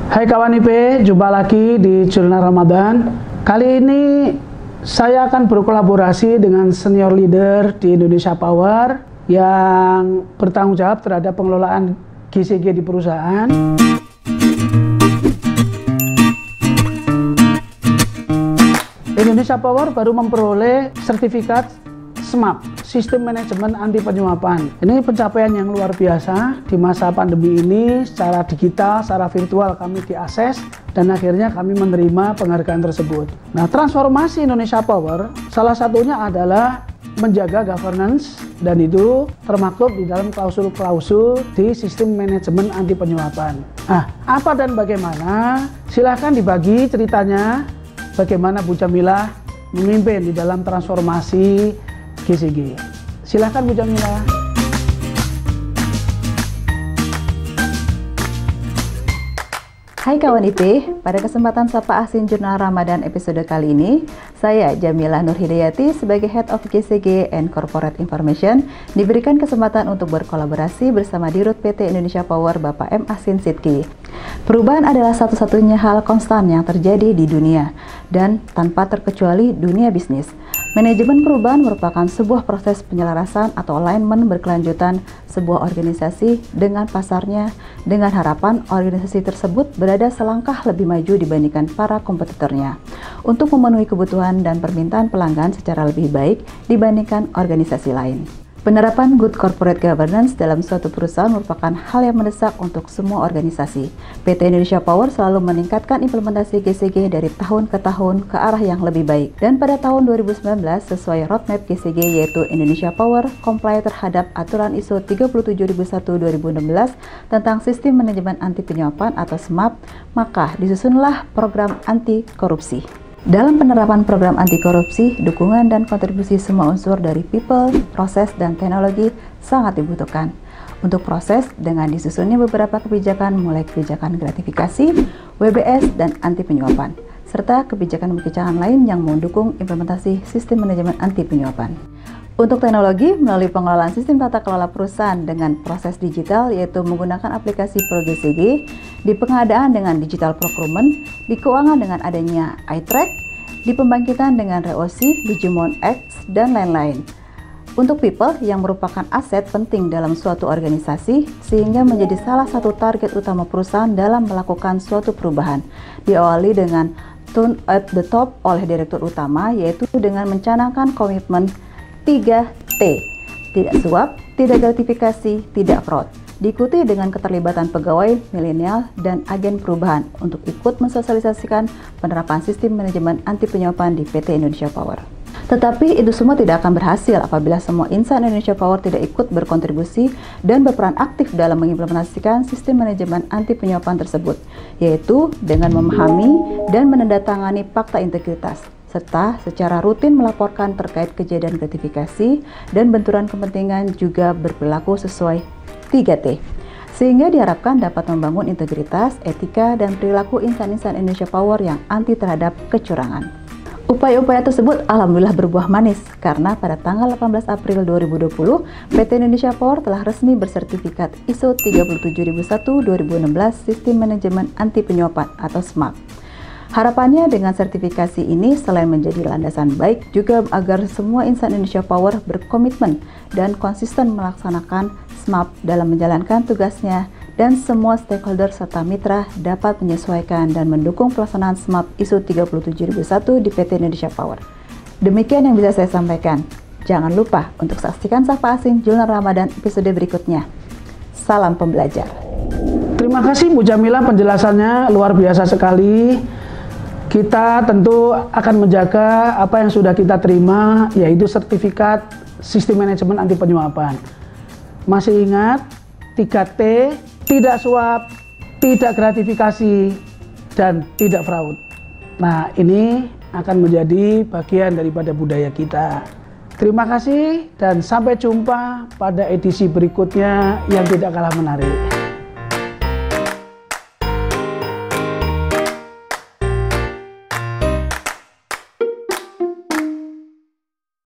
Hai kawan IP, jumpa lagi di Jurnal Ramadan. Kali ini saya akan berkolaborasi dengan senior leader di Indonesia Power yang bertanggung jawab terhadap pengelolaan GCG di perusahaan. Indonesia Power baru memperoleh sertifikat SMAP, Sistem Manajemen Anti Penyuapan. Ini pencapaian yang luar biasa di masa pandemi ini. Secara digital, secara virtual kami diakses dan akhirnya kami menerima penghargaan tersebut. Nah, transformasi Indonesia Power salah satunya adalah menjaga governance, dan itu termaktub di dalam klausul-klausul di Sistem Manajemen Anti Penyuapan. Nah, apa dan bagaimana? Silahkan dibagi ceritanya bagaimana Bu Jamilah memimpin di dalam transformasi GCG. Silakan Bu Jamilah. Hai kawan IP, pada kesempatan Sapa Asin Jurnal Ramadan episode kali ini, saya Jamilah Nur Hidayati sebagai Head of GCG and Corporate Information diberikan kesempatan untuk berkolaborasi bersama Dirut PT Indonesia Power Bapak M. Asin Sidki. Perubahan adalah satu-satunya hal konstan yang terjadi di dunia, dan tanpa terkecuali dunia bisnis. Manajemen perubahan merupakan sebuah proses penyelarasan atau alignment berkelanjutan sebuah organisasi dengan pasarnya, dengan harapan organisasi tersebut berada selangkah lebih maju dibandingkan para kompetitornya untuk memenuhi kebutuhan dan permintaan pelanggan secara lebih baik dibandingkan organisasi lain. Penerapan good corporate governance dalam suatu perusahaan merupakan hal yang mendesak untuk semua organisasi. PT Indonesia Power selalu meningkatkan implementasi GCG dari tahun ke tahun ke arah yang lebih baik. Dan pada tahun 2019, sesuai roadmap GCG yaitu Indonesia Power comply terhadap aturan ISO 37001/2016 tentang Sistem Manajemen Anti Penyuapan atau SMAP, maka disusunlah program anti korupsi. Dalam penerapan program anti korupsi, dukungan dan kontribusi semua unsur dari people, proses, dan teknologi sangat dibutuhkan. Untuk proses, dengan disusunnya beberapa kebijakan mulai kebijakan gratifikasi, WBS, dan anti penyuapan, serta kebijakan-kebijakan lain yang mendukung implementasi sistem manajemen anti penyuapan. Untuk teknologi, melalui pengelolaan sistem tata kelola perusahaan dengan proses digital yaitu menggunakan aplikasi ProGCG, di pengadaan dengan digital procurement, di keuangan dengan adanya iTrack, di pembangkitan dengan ROC, Digimon X, dan lain-lain. Untuk people yang merupakan aset penting dalam suatu organisasi sehingga menjadi salah satu target utama perusahaan dalam melakukan suatu perubahan, diawali dengan tune at the top oleh direktur utama yaitu dengan mencanangkan komitmen 3T, tidak suap, tidak gratifikasi, tidak fraud. Diikuti dengan keterlibatan pegawai, milenial, dan agen perubahan untuk ikut mensosialisasikan penerapan sistem manajemen anti penyuapan di PT Indonesia Power. Tetapi itu semua tidak akan berhasil apabila semua insan Indonesia Power tidak ikut berkontribusi dan berperan aktif dalam mengimplementasikan sistem manajemen anti penyuapan tersebut, yaitu dengan memahami dan menandatangani fakta integritas, serta secara rutin melaporkan terkait kejadian gratifikasi dan benturan kepentingan juga berperilaku sesuai 3T, sehingga diharapkan dapat membangun integritas, etika, dan perilaku insan-insan Indonesia Power yang anti terhadap kecurangan. Upaya-upaya tersebut alhamdulillah berbuah manis karena pada tanggal 18 April 2020, PT Indonesia Power telah resmi bersertifikat ISO 37001/2016 Sistem Manajemen Anti Penyuapan atau SMAP. Harapannya dengan sertifikasi ini selain menjadi landasan baik juga agar semua insan Indonesia Power berkomitmen dan konsisten melaksanakan SMAP dalam menjalankan tugasnya dan semua stakeholder serta mitra dapat menyesuaikan dan mendukung pelaksanaan SMAP ISO 37001 di PT Indonesia Power. Demikian yang bisa saya sampaikan. Jangan lupa untuk saksikan Sapa Asin Jurnal Ramadan episode berikutnya. Salam pembelajar. Terima kasih Bu Jamilah, penjelasannya luar biasa sekali. Kita tentu akan menjaga apa yang sudah kita terima, yaitu sertifikat Sistem Manajemen Anti Penyuapan. Masih ingat 3T, tidak suap, tidak gratifikasi, dan tidak fraud. Nah, ini akan menjadi bagian daripada budaya kita. Terima kasih dan sampai jumpa pada edisi berikutnya yang tidak kalah menarik.